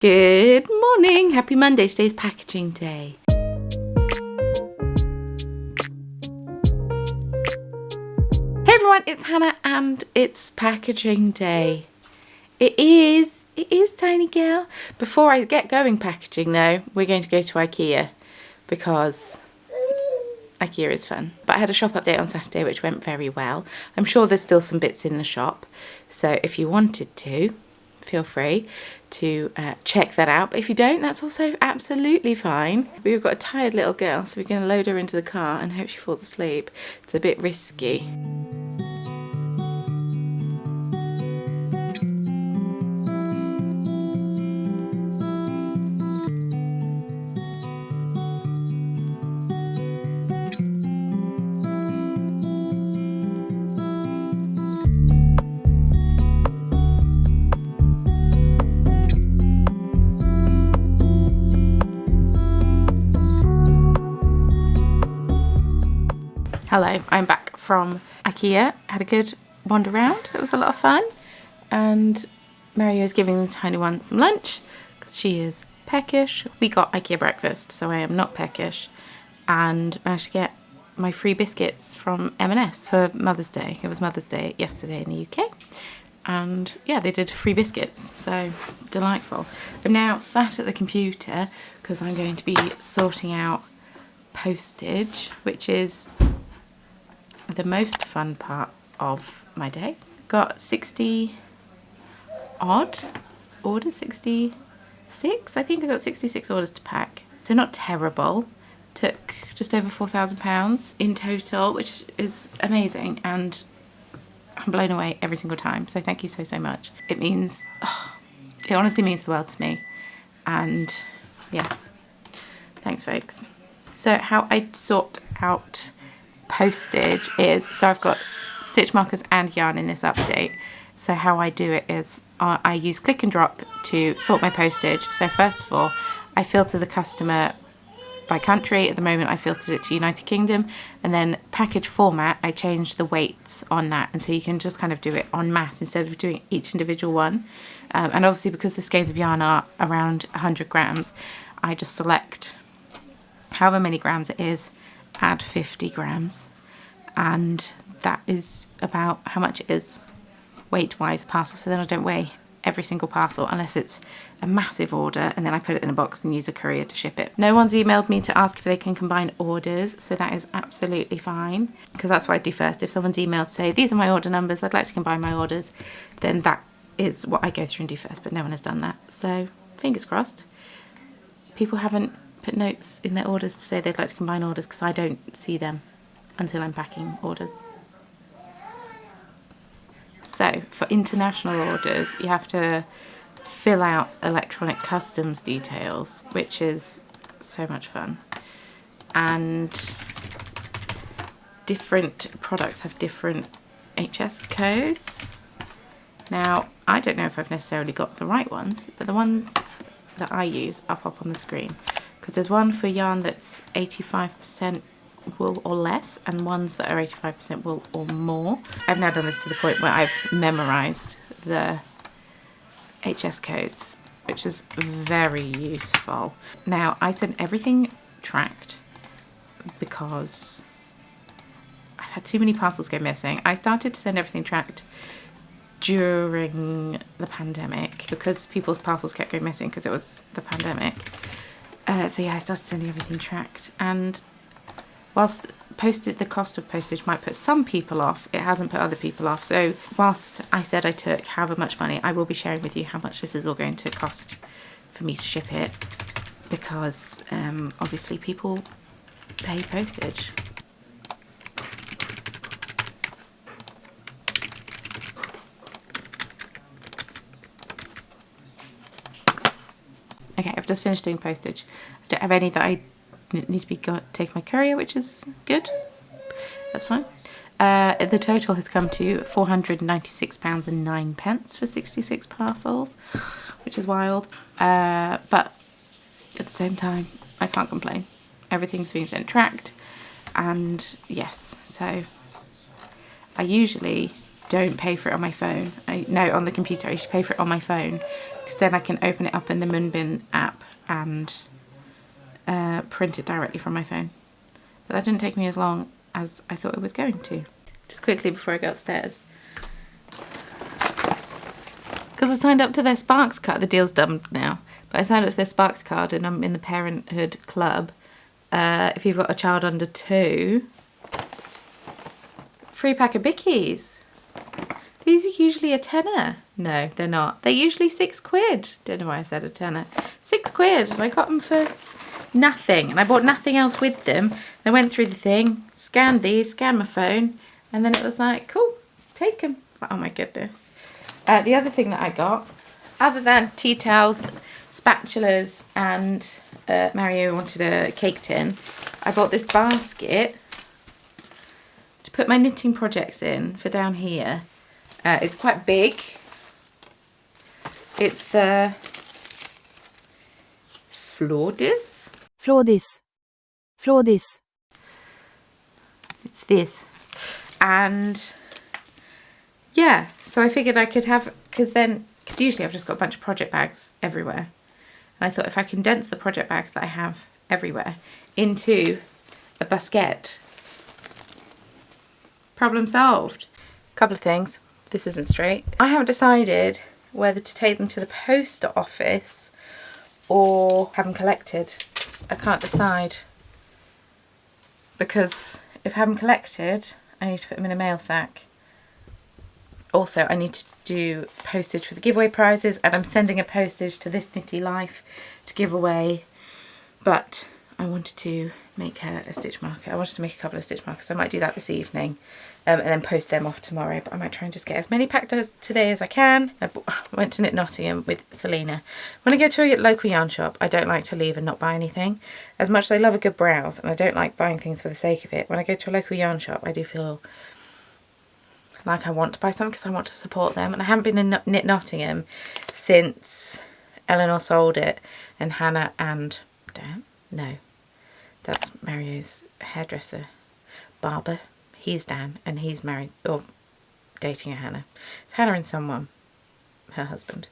Good morning, happy Monday, today's packaging day. Hey everyone, it's Hannah and it's packaging day. It is tiny girl. Before I get going packaging though, we're going to go to IKEA because IKEA is fun. But I had a shop update on Saturday which went very well. I'm sure there's still some bits in the shop, so if you wanted to, feel free to check that out, but if you don't, that's also absolutely fine. We've got a tired little girl, so we're going to load her into the car and hope she falls asleep. It's a bit risky. Hello, I'm back from IKEA. Had a good wander around. It was a lot of fun. And Mario is giving the tiny one some lunch because she is peckish. We got IKEA breakfast, so I am not peckish. And managed to get my free biscuits from M&S for Mother's Day. It was Mother's Day yesterday in the UK. And yeah, they did free biscuits, so delightful. I'm now sat at the computer because I'm going to be sorting out postage, which is the most fun part of my day. Got 60 odd orders, 66, I think I got 66 orders to pack. So not terrible. Took just over £4,000 in total, which is amazing, and I'm blown away every single time. So thank you so much. It means, it honestly means the world to me. And yeah, thanks folks. So how I sort out postage is, so I've got stitch markers and yarn in this update. So how I do it is I use click and drop to sort my postage. So first of all, I filter the customer by country. At the moment I filtered it to United Kingdom, and then package format, I change the weights on that, and so you can just kind of do it en masse instead of doing each individual one. And obviously because the skeins of yarn are around 100 grams, I just select however many grams it is, add 50 grams, and that is about how much it is weight wise a parcel. So then I don't weigh every single parcel unless it's a massive order, and then I put it in a box and use a courier to ship it. No one's emailed me to ask if they can combine orders, so that is absolutely fine, because that's what I do first. If someone's emailed to say these are my order numbers, I'd like to combine my orders, then that is what I go through and do first, but no one has done that, so fingers crossed. People haven't put notes in their orders to say they'd like to combine orders because I don't see them until I'm packing orders. So for international orders, you have to fill out electronic customs details, which is so much fun. And different products have different HS codes. Now, I don't know if I've necessarily got the right ones, but the ones that I use, I'll pop on the screen. Because there's one for yarn that's 85% wool or less, and ones that are 85% wool or more. I've now done this to the point where I've memorised the HS codes, which is very useful. Now, I send everything tracked because I've had too many parcels go missing. I started to send everything tracked during the pandemic because people's parcels kept going missing because it was the pandemic. So yeah, I started sending everything tracked, and whilst the cost of postage might put some people off, it hasn't put other people off. So whilst I said I took however much money, I will be sharing with you how much this is all going to cost for me to ship it, because obviously people pay postage. Okay, I've just finished doing postage. I don't have any that I need to be taking my courier, which is good. That's fine. The total has come to £496.09 for 66 parcels, which is wild. But at the same time, I can't complain. Everything's being sent tracked, and yes, so I usually don't pay for it on my phone. On the computer. I usually pay for it on my phone because then I can open it up in the Moonbin app and print it directly from my phone. But that didn't take me as long as I thought it was going to. Just quickly before I go upstairs, because I signed up to their Sparks card. The deal's done now, but I signed up to their Sparks card and I'm in the Parenthood Club. If you've got a child under 2, free pack of bickies. These are usually a tenner. No, they're not. They're usually £6. Don't know why I said a tenner. £6, and I got them for nothing, and I bought nothing else with them. I went through the thing, scanned these, scanned my phone, and then it was like, cool, take them. Oh my goodness. The other thing that I got, other than tea towels, spatulas, and Mario wanted a cake tin, I bought this basket to put my knitting projects in for down here. It's quite big. It's the Flordis. It's this. And yeah, so I figured I could have, because usually I've just got a bunch of project bags everywhere. And I thought if I condense the project bags that I have everywhere into a basket, problem solved. Couple of things. This isn't straight. I haven't decided whether to take them to the post office or have them collected. I can't decide, because if I have them collected, I need to put them in a mail sack. Also, I need to do postage for the giveaway prizes, and I'm sending a postage to This Knitty Life to give away, but I wanted to make her a stitch marker. I wanted to make a couple of stitch markers. I might do that this evening and then post them off tomorrow, but I might try and just get as many packed as today as I can. I went to Knit Nottingham with Selena. When I go to a local yarn shop, I don't like to leave and not buy anything. As much as I love a good browse, and I don't like buying things for the sake of it, when I go to a local yarn shop, I do feel like I want to buy something because I want to support them. And I haven't been in Knit Nottingham since Eleanor sold it, and Hannah and Dan? No, that's Mario's hairdresser, barber. He's Dan, and he's married, or dating a Hannah. It's Hannah and someone, her husband.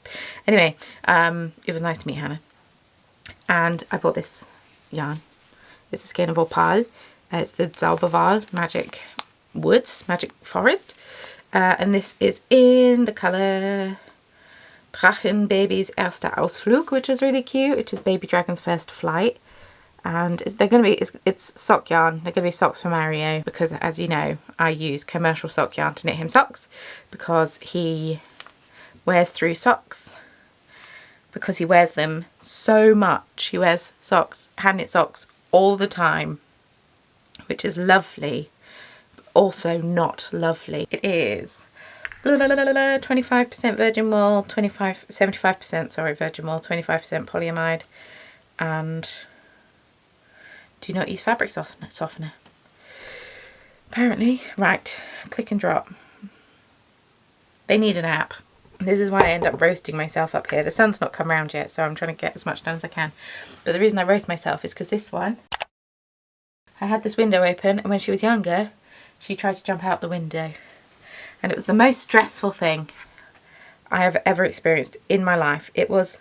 Anyway, it was nice to meet Hannah. And I bought this yarn. It's a skein of opal. It's the Zauberwahl Magic Woods, Magic Forest. And this is in the colour Drachenbabys Erster Ausflug, which is really cute. It is Baby Dragon's first flight. And they're going to be, it's sock yarn. They're going to be socks for Mario, because as you know, I use commercial sock yarn to knit him socks, because he wears through socks, because he wears them so much. He wears socks, hand knit socks all the time, which is lovely, but also not lovely. It is 25% virgin wool, 75% sorry, virgin wool, 25% polyamide, and do not use fabric softener. Apparently. Right, click and drop. They need an app. This is why I end up roasting myself up here. The sun's not come round yet, so I'm trying to get as much done as I can. But the reason I roast myself is because this one, I had this window open, and when she was younger, she tried to jump out the window. And it was the most stressful thing I have ever experienced in my life. It was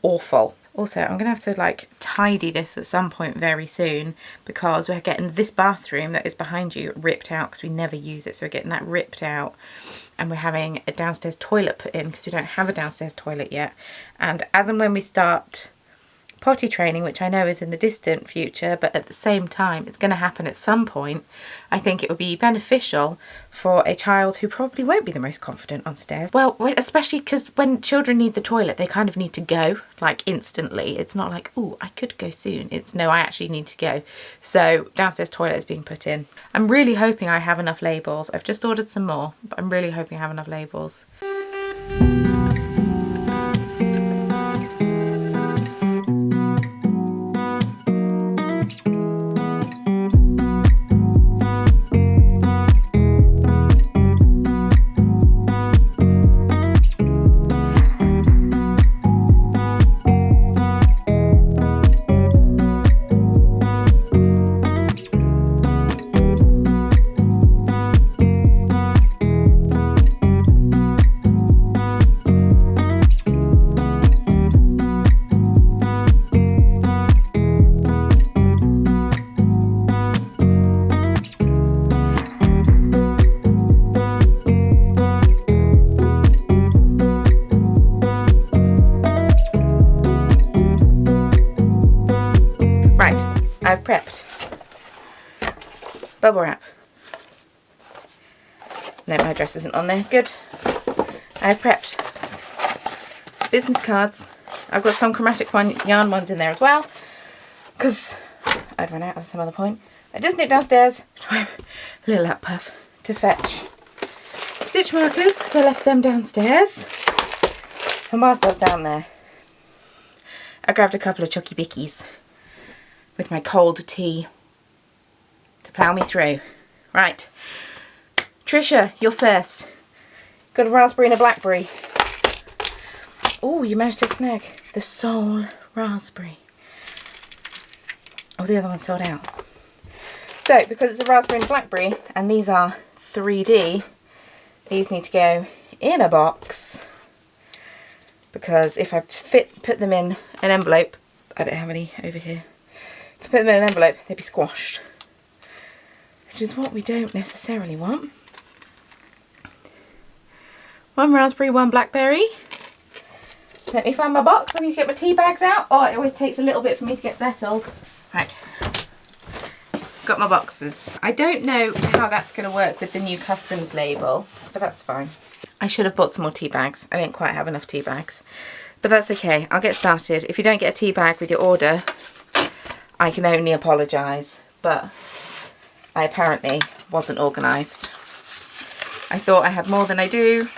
awful. Also, I'm going to have to like tidy this at some point very soon, because we're getting this bathroom that is behind you ripped out because we never use it. So we're getting that ripped out, and we're having a downstairs toilet put in because we don't have a downstairs toilet yet. And as and when we start potty training, which I know is in the distant future, but at the same time it's going to happen at some point, I think it would be beneficial for a child who probably won't be the most confident on stairs. Well, especially because when children need the toilet, they kind of need to go like instantly. It's not like, oh, I could go soon. It's no, I actually need to go. So downstairs toilet is being put in. I'm really hoping I have enough labels. I've just ordered some more, but I'm really hoping I have enough labels. I've prepped bubble wrap. No, my address isn't on there. Good. I've prepped business cards. I've got some chromatic yarn ones in there as well, because I'd run out at some other point. I just nipped downstairs to my little lap puff to fetch stitch markers, because I left them downstairs. And whilst I was down there, I grabbed a couple of chucky bickies with my cold tea to plough me through. Right, Trisha, you're first. Got a raspberry and a blackberry. Oh, you managed to snag the Soul Raspberry. Oh, the other one's sold out. So, because it's a raspberry and a blackberry, and these are 3D, these need to go in a box, because if I put them in an envelope, I don't have any over here, if I put them in an envelope, they'd be squashed, which is what we don't necessarily want. One raspberry, one blackberry. Let me find my box. I need to get my tea bags out. Oh, it always takes a little bit for me to get settled. Right. Got my boxes. I don't know how that's going to work with the new customs label, but that's fine. I should have bought some more tea bags. I didn't quite have enough tea bags, but that's okay. I'll get started. If you don't get a tea bag with your order, I can only apologise, but I apparently wasn't organised. I thought I had more than I do.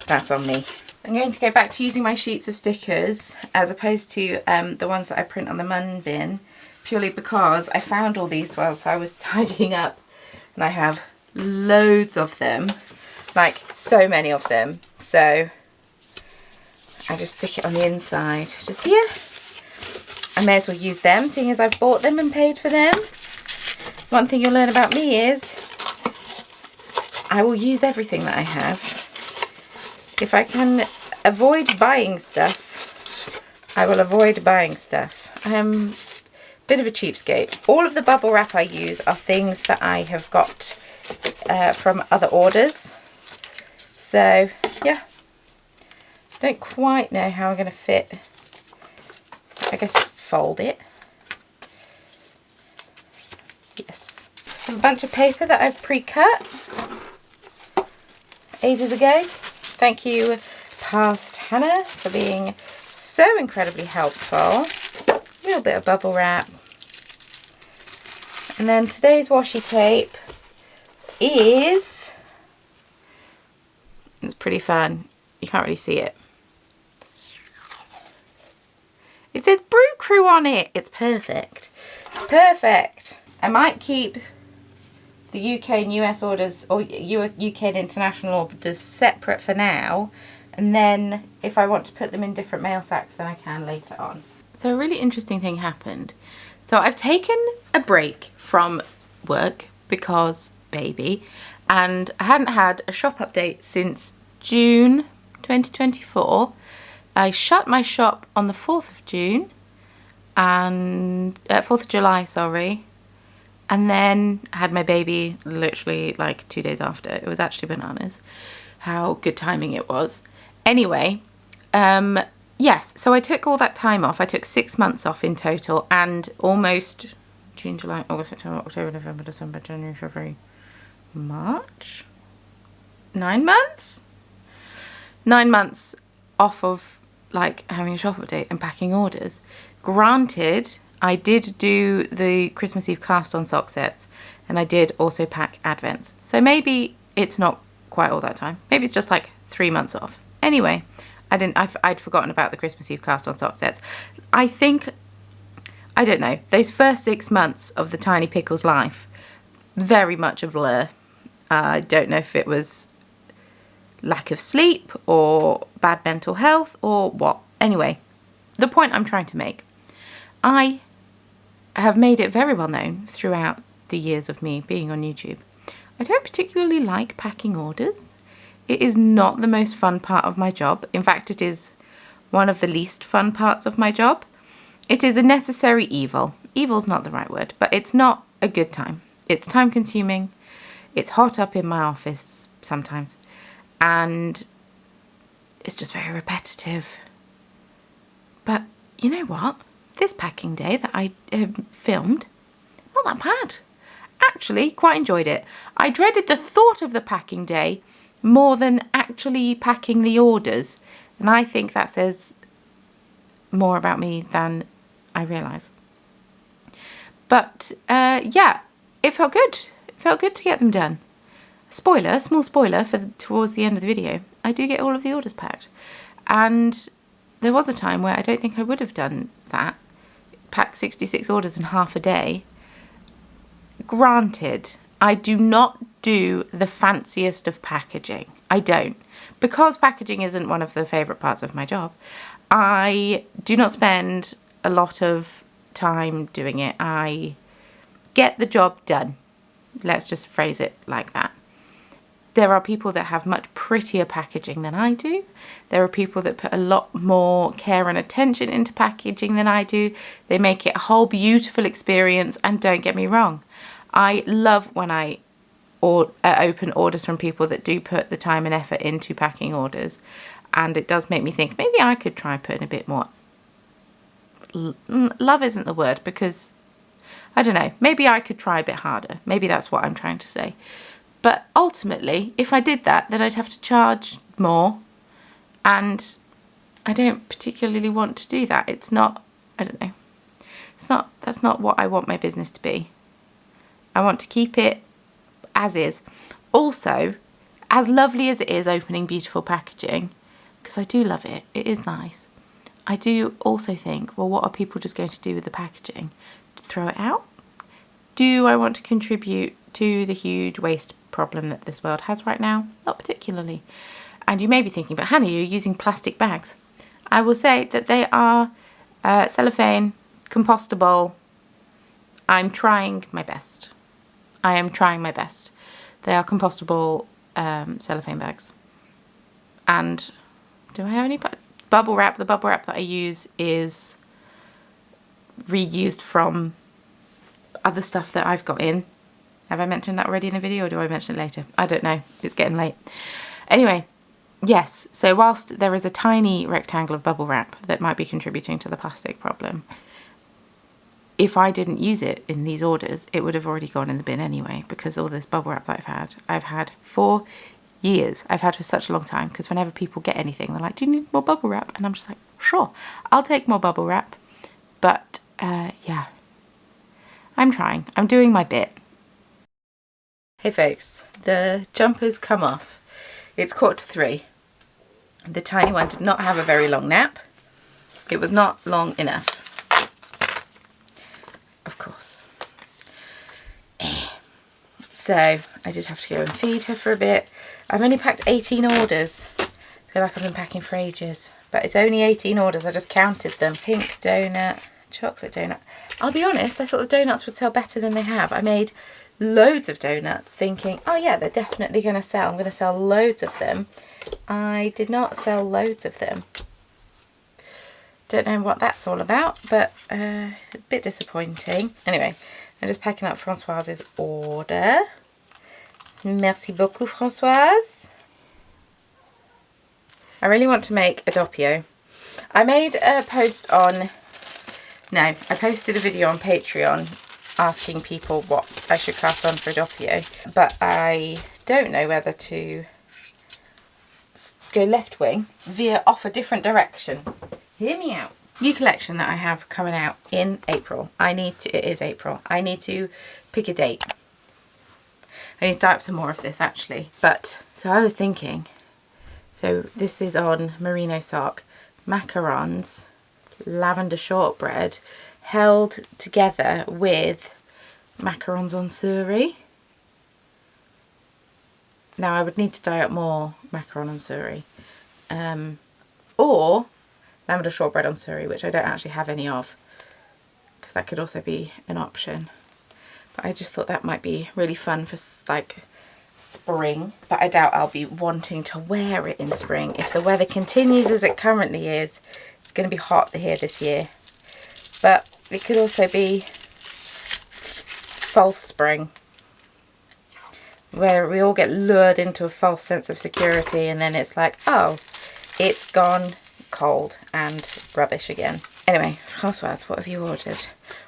That's on me. I'm going to go back to using my sheets of stickers as opposed to the ones that I print on the mun bin, purely because I found all these whilst I was tidying up, and I have loads of them, like so many of them, so I just stick it on the inside just here. I may as well use them, seeing as I've bought them and paid for them. One thing you'll learn about me is I will use everything that I have. If I can avoid buying stuff, I will avoid buying stuff. I am a bit of a cheapskate. All of the bubble wrap I use are things that I have got from other orders. So, yeah. Don't quite know how I'm going to fit. I guess fold it. Yes. A bunch of paper that I've pre-cut ages ago. Thank you, Past Hannah, for being so incredibly helpful. A little bit of bubble wrap. And then today's washi tape is, it's pretty fun. You can't really see it. It says Brew Crew on it. It's perfect. Perfect. I might keep the UK and US orders, or UK and international orders, separate for now, and then if I want to put them in different mail sacks, then I can later on. So a really interesting thing happened. So I've taken a break from work because baby, and I hadn't had a shop update since June 2024. I shut my shop on the 4th of June, and 4th of July, sorry. And then I had my baby literally like 2 days after. It was actually bananas how good timing it was. Anyway, yes, so I took all that time off. I took 6 months off in total, and almost June, July, August, September, October, November, December, January, February, March? 9 months? 9 months off of like having a shop update and packing orders. Granted, I did do the Christmas Eve cast on sock sets, and I did also pack advents. So maybe it's not quite all that time. Maybe it's just like 3 months off. Anyway, I'd forgotten about the Christmas Eve cast on sock sets. I think, I don't know, those first 6 months of the Tiny Pickles life, very much a blur. I don't know if it was lack of sleep or bad mental health or what. Anyway, the point I'm trying to make, I have made it very well known throughout the years of me being on YouTube. I don't particularly like packing orders. It is not the most fun part of my job. In fact, it is one of the least fun parts of my job. It is a necessary evil. Evil's not the right word, but it's not a good time. It's time consuming. It's hot up in my office sometimes. And it's just very repetitive. But you know what? this packing day that I filmed, not that bad. Actually, quite enjoyed it. I dreaded the thought of the packing day more than actually packing the orders. And I think that says more about me than I realise. But yeah, it felt good. It felt good to get them done. Spoiler, small spoiler for towards the end of the video, I do get all of the orders packed. And there was a time where I don't think I would have done that. Pack 66 orders in half a day. Granted, I do not do the fanciest of packaging. I don't. Because packaging isn't one of the favourite parts of my job, I do not spend a lot of time doing it. I get the job done. Let's just phrase it like that. There are people that have much prettier packaging than I do. There are people that put a lot more care and attention into packaging than I do. They make it a whole beautiful experience, and don't get me wrong, I love when I open orders from people that do put the time and effort into packing orders, and it does make me think maybe I could try putting a bit more. Love isn't the word, because I don't know, maybe I could try a bit harder. Maybe that's what I'm trying to say. But ultimately, if I did that, then I'd have to charge more, and I don't particularly want to do that. It's not, I don't know, that's not what I want my business to be. I want to keep it as is. Also, as lovely as it is opening beautiful packaging, because I do love it, it is nice, I do also think, well, what are people just going to do with the packaging? Throw it out? Do I want to contribute to the huge waste problem that this world has right now? Not particularly. And you may be thinking, but Hannah, you're using plastic bags. I will say that they are cellophane, compostable. I'm trying my best. I am trying my best. They are compostable cellophane bags. And do I have any bubble wrap? The bubble wrap that I use is reused from other stuff that I've got in. Have I mentioned that already in the video, or do I mention it later? I don't know. It's getting late. Anyway, yes. So whilst there is a tiny rectangle of bubble wrap that might be contributing to the plastic problem, if I didn't use it in these orders, it would have already gone in the bin anyway, because all this bubble wrap that I've had for years. I've had for such a long time, because whenever people get anything, they're like, do you need more bubble wrap? And I'm just like, sure, I'll take more bubble wrap. But yeah, I'm trying. I'm doing my bit. Hey folks, the jumper's come off. It's 3:15. The tiny one did not have a very long nap. It was not long enough. Of course. So I did have to go and feed her for a bit. I've only packed 18 orders. I feel like I've been packing for ages, but it's only 18 orders. I just counted them. Pink donut, chocolate donut. I'll be honest, I thought the donuts would sell better than they have. I made loads of donuts thinking, oh yeah, they're definitely going to sell. I'm going to sell loads of them. I did not sell loads of them. Don't know what that's all about, but a bit disappointing. Anyway, I'm just packing up Françoise's order. Merci beaucoup, Françoise. I really want to make a doppio. I made a post on, no, I posted a video on Patreon asking people what I should cast on for a doppio, but I don't know whether to go left wing, veer off a different direction. Hear me out. New collection that I have coming out in April. It is April. I need to pick a date. I need to dye up some more of this actually. But, so I was thinking, so this is on merino sock, macarons, lavender shortbread, held together with macarons on suri. Now I would need to dye up more macaron on suri, or lavender shortbread on suri, which I don't actually have any of, because that could also be an option. But I just thought that might be really fun for like spring, but I doubt I'll be wanting to wear it in spring. If the weather continues as it currently is, it's going to be hot here this year. But it could also be false spring, where we all get lured into a false sense of security, and then it's like, oh, it's gone, cold and rubbish again. Anyway, housewares, what have you ordered?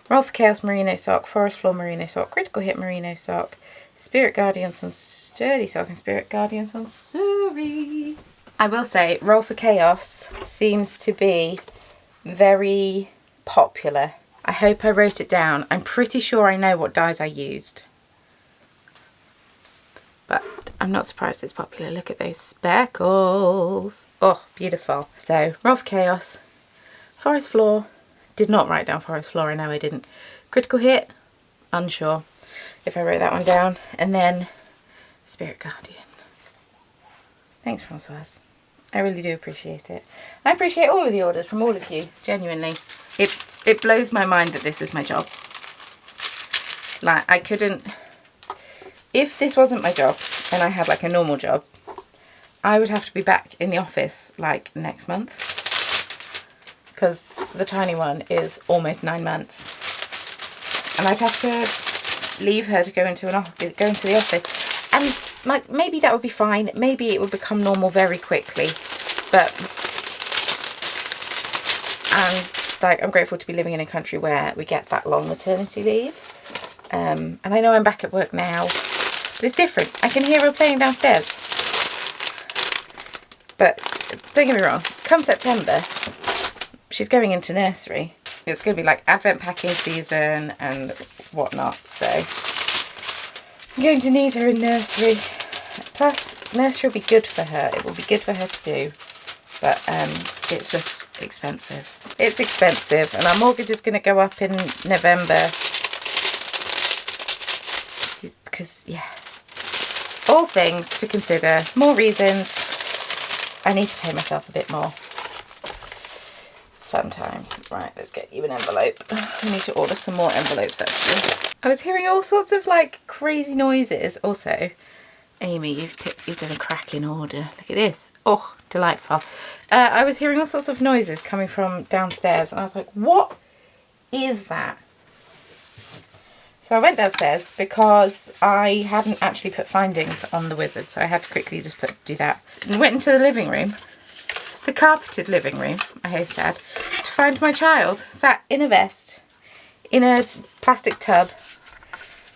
Roll for Chaos merino sock, Forest Floor merino sock, Critical Hit merino sock, Spirit Guardians on sturdy sock, and Spirit Guardians on Surrey. I will say, Roll for Chaos seems to be very popular. I hope I wrote it down. I'm pretty sure I know what dyes I used. But I'm not surprised it's popular. Look at those speckles. Oh, beautiful. So, Roll for Chaos, Forest Floor. Did not write down Forest Floor, I know I didn't. Critical Hit, unsure if I wrote that one down. And then Spirit Guardian. Thanks, Françoise. I really do appreciate it. I appreciate all of the orders from all of you, genuinely. It blows my mind that this is my job. Like, I couldn't... If this wasn't my job and I had like a normal job, I would have to be back in the office like next month. Because the tiny one is almost 9 months. And I'd have to leave her to go into the office. And like, maybe that would be fine. Maybe it would become normal very quickly. But, and like, I'm grateful to be living in a country where we get that long maternity leave. And I know I'm back at work now, but it's different. I can hear her playing downstairs. But don't get me wrong, come September, she's going into nursery. It's going to be like advent packing season and whatnot, so I'm going to need her in nursery. Plus, nursery will be good for her. It will be good for her to do, but it's just expensive. It's expensive, and our mortgage is going to go up in November. Because, yeah, all things to consider, more reasons. I need to pay myself a bit more. Fun times. Right, let's get you an envelope. I need to order some more envelopes, actually. I was hearing all sorts of, like, crazy noises. Also, Amy, you've done a cracking order. Look at this. Oh, delightful. I was hearing all sorts of noises coming from downstairs, and I was like, what is that? So I went downstairs because I hadn't actually put findings on the wizard, so I had to quickly just do that. And went into the living room, the carpeted living room, I hasted, to find my child sat in a vest, in a plastic tub,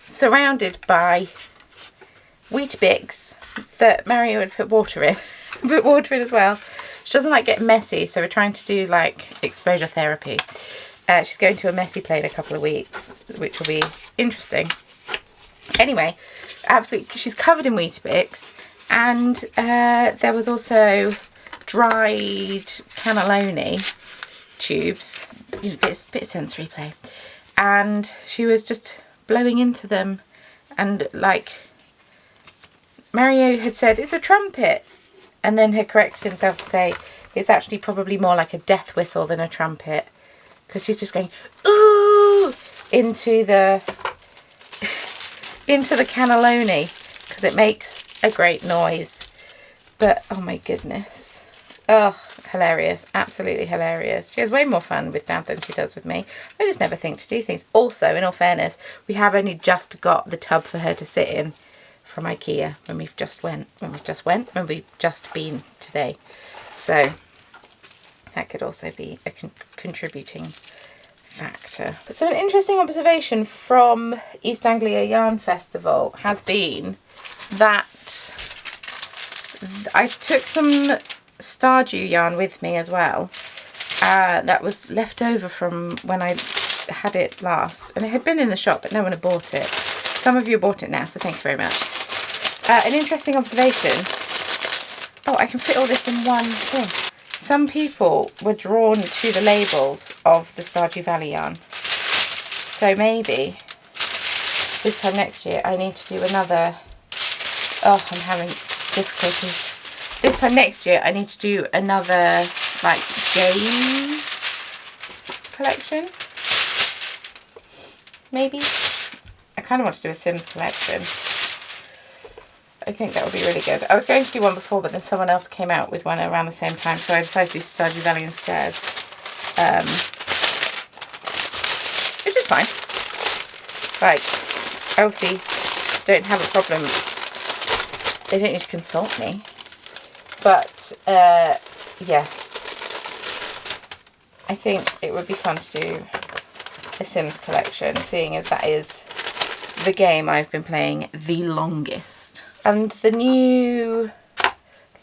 surrounded by wheat bix that Mario would put water in. Put water in as well. She doesn't like getting messy, so we're trying to do like exposure therapy. She's going to a messy play in a couple of weeks, which will be interesting. Anyway, absolutely, she's covered in Weetabix, and there was also dried cannelloni tubes, a bit of sensory play, and she was just blowing into them, and like Mario had said, it's a trumpet, and then had corrected himself to say it's actually probably more like a death whistle than a trumpet. Because she's just going, ooh, into the cannelloni, because it makes a great noise. But, oh my goodness. Oh, hilarious. Absolutely hilarious. She has way more fun with Dad than she does with me. I just never think to do things. Also, in all fairness, we have only just got the tub for her to sit in from IKEA when we've just been today. So that could also be a contributing factor. So an interesting observation from East Anglia Yarn Festival has been that I took some Stardew yarn with me as well. That was left over from when I had it last, and it had been in the shop but no one had bought it. Some of you bought it now, so thanks very much. An interesting observation. Oh, I can fit all this in one thing. Some people were drawn to the labels of the Stardew Valley yarn. So maybe this time next year I need to do another... Oh, I'm having difficulties. This time next year I need to do another, like, game collection. Maybe. I kind of want to do a Sims collection. I think that would be really good. I was going to do one before, but then someone else came out with one around the same time, so I decided to do Stardew Valley instead. Which is fine. Like, I obviously don't have a problem. They don't need to consult me. But, yeah. I think it would be fun to do a Sims collection, seeing as that is the game I've been playing the longest. And the new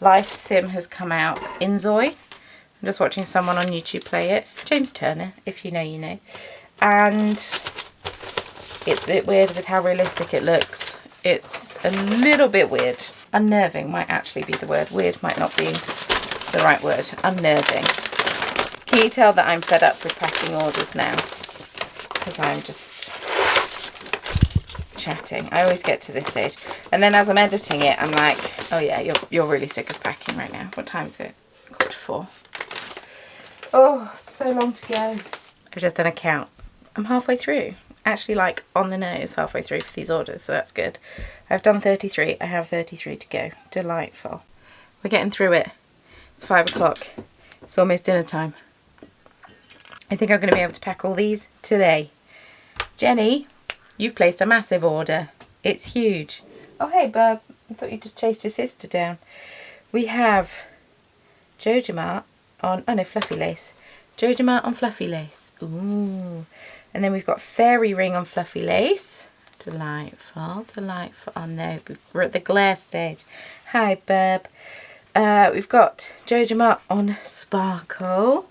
Life Sim has come out, Inzoi. I'm just watching someone on YouTube play it. James Turner, if you know, you know. And it's a bit weird with how realistic it looks. It's a little bit weird. Unnerving might actually be the word. Weird might not be the right word. Unnerving. Can you tell that I'm fed up with packing orders now? Because I'm just chatting. I always get to this stage. And then as I'm editing it, I'm like, oh yeah, you're really sick of packing right now. What time is it? 4:45. Oh, so long to go. I've just done a count. I'm halfway through. Actually, like on the nose, halfway through for these orders, so that's good. I've done 33. I have 33 to go. Delightful. We're getting through it. It's 5 o'clock. It's almost dinner time. I think I'm going to be able to pack all these today. Jenny, you've placed a massive order. It's huge. Oh, hey, bub. I thought you just chased your sister down. We have Jojama on, oh no, fluffy lace. Jojama on fluffy lace. Ooh. And then we've got fairy ring on fluffy lace. Delightful, delightful. Oh no, we're at the glare stage. Hi, bub. We've got Jojama on sparkle.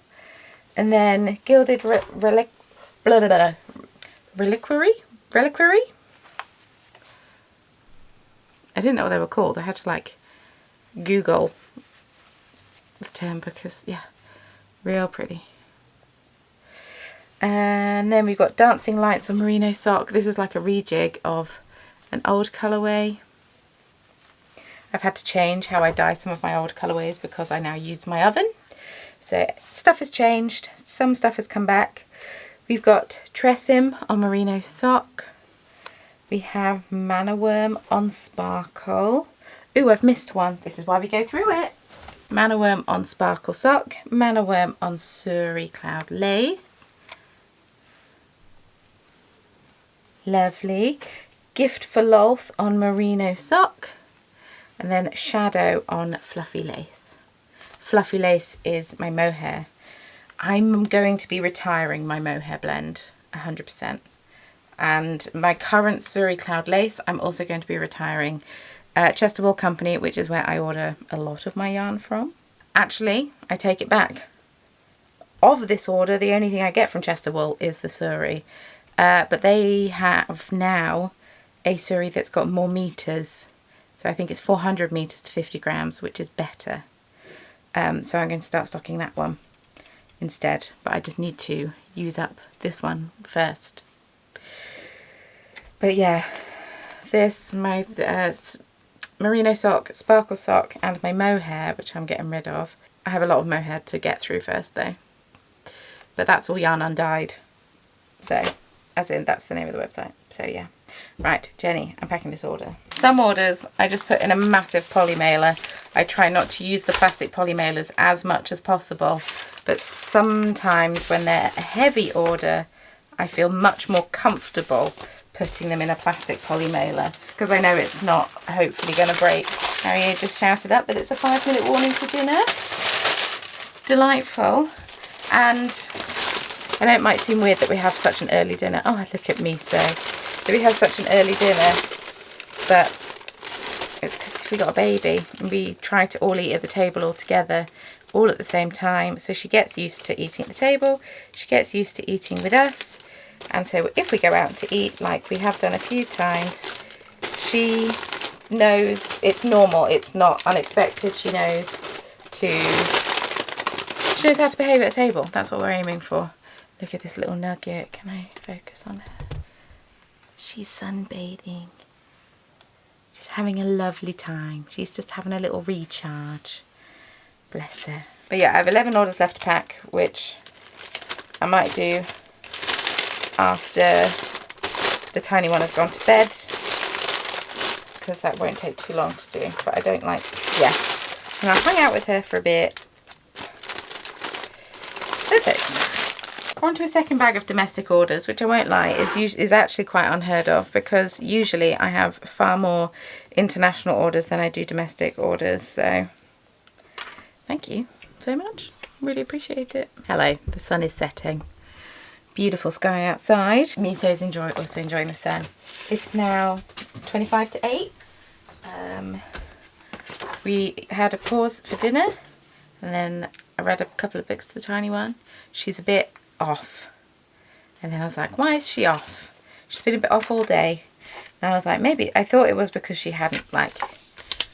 And then gilded reliquary? Reliquary? I didn't know what they were called. I had to like Google the term because, yeah, real pretty. And then we've got dancing lights on merino sock. This is like a rejig of an old colourway. I've had to change how I dye some of my old colourways because I now used my oven. So stuff has changed. Some stuff has come back. We've got Tressim on merino sock. We have Manna Worm on sparkle. Ooh, I've missed one. This is why we go through it. Manna Worm on sparkle sock. Manna Worm on Surrey Cloud lace. Lovely. Gift for Lolth on merino sock. And then Shadow on fluffy lace. Fluffy lace is my mohair. I'm going to be retiring my mohair blend 100%. And my current Surrey Cloud lace, I'm also going to be retiring. Chester Wool Company, which is where I order a lot of my yarn from. Actually, I take it back. Of this order, the only thing I get from Chester Wool is the Surrey. But they have now a Surrey that's got more meters. So I think it's 400 meters to 50 grams, which is better. So I'm going to start stocking that one instead. But I just need to use up this one first. But yeah, this, my merino sock, sparkle sock, and my mohair, which I'm getting rid of. I have a lot of mohair to get through first though. But that's all yarn undyed. So, as in, that's the name of the website. So yeah. Right, Jenny, I'm packing this order. Some orders I just put in a massive poly mailer. I try not to use the plastic poly mailers as much as possible. But sometimes when they're a heavy order, I feel much more comfortable putting them in a plastic poly mailer because I know it's not hopefully going to break. Harriet just shouted up that it's a 5-minute warning for dinner. Delightful. And I know it might seem weird that we have such an early dinner. Oh, look at me say that we have such an early dinner, but it's because we got a baby and we try to all eat at the table all together, all at the same time. So she gets used to eating at the table, she gets used to eating with us. And so if we go out to eat, like we have done a few times, she knows it's normal, it's not unexpected. She knows how to behave at a table. That's what we're aiming for. Look at this little nugget. Can I focus on her? She's sunbathing. She's having a lovely time. She's just having a little recharge. Bless her. But yeah, I have 11 orders left to pack, which I might do after the tiny one has gone to bed, because that won't take too long to do. But I don't like, yeah. And I'll hang out with her for a bit. Perfect. On to a second bag of domestic orders, which I won't lie is actually quite unheard of, because usually I have far more international orders than I do domestic orders. So thank you so much. Really appreciate it. Hello, the sun is setting. Beautiful sky outside. Miso's also enjoying the sun. It's now 25 to 8. We had a pause for dinner, and then I read a couple of books to the tiny one. She's a bit off. And then I was like, why is she off? She's been a bit off all day. And I was like, maybe, I thought it was because she hadn't like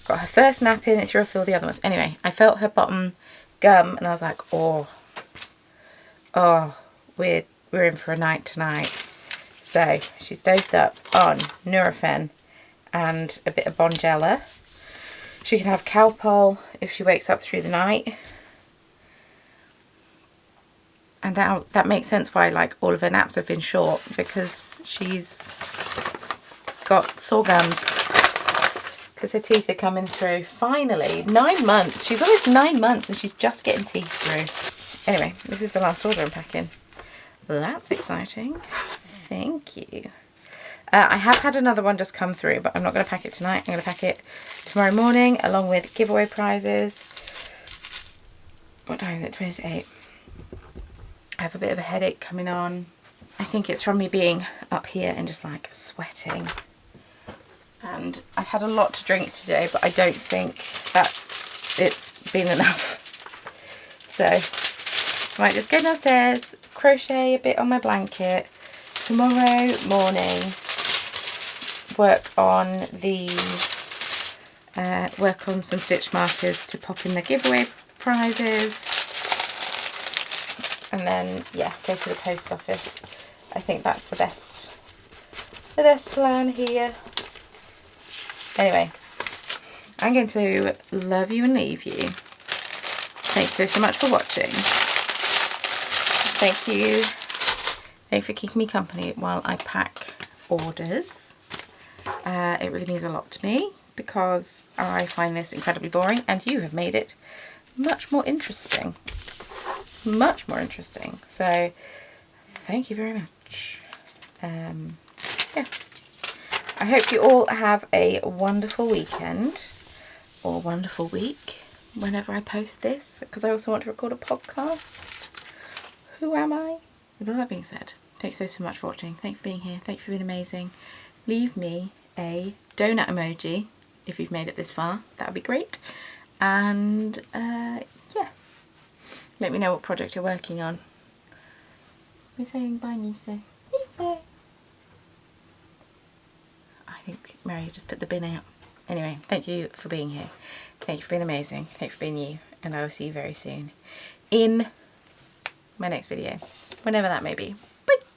got her first nap in, it threw off all the other ones. Anyway, I felt her bottom gum and I was like, oh, we're in for a night tonight. So she's dosed up on Nurofen and a bit of Bonjela. She can have Calpol if she wakes up through the night. And that makes sense why like all of her naps have been short, because she's got sore gums because her teeth are coming through. Finally, 9 months. She's almost 9 months and she's just getting teeth through. Anyway, this is the last order I'm packing. That's exciting. Thank you. I have had another one just come through, but I'm not going to pack it tonight. I'm going to pack it tomorrow morning along with giveaway prizes. What time is it? 20 to 8. I have a bit of a headache coming on. I think it's from me being up here and just like sweating. And I've had a lot to drink today, but I don't think that it's been enough. So I might just go downstairs, crochet a bit on my blanket. Tomorrow morning, work on some stitch markers to pop in the giveaway prizes. And then, yeah, go to the post office. I think that's the best plan here. Anyway, I'm going to love you and leave you. Thanks so much for watching. Thank you for keeping me company while I pack orders. It really means a lot to me because I find this incredibly boring and you have made it much more interesting. Much more interesting. So thank you very much. Yeah. I hope you all have a wonderful weekend or wonderful week whenever I post this, because I also want to record a podcast. Who am I? With all that being said, thanks so much for watching. Thanks for being here. Thank you for being amazing. Leave me a donut emoji if you've made it this far. That would be great. And yeah. Let me know what project you're working on. We're saying bye, Miso. Miso! I think Mary just put the bin out. Anyway, thank you for being here. Thank you for being amazing. Thank you for being you. And I will see you very soon in my next video. Whenever that may be.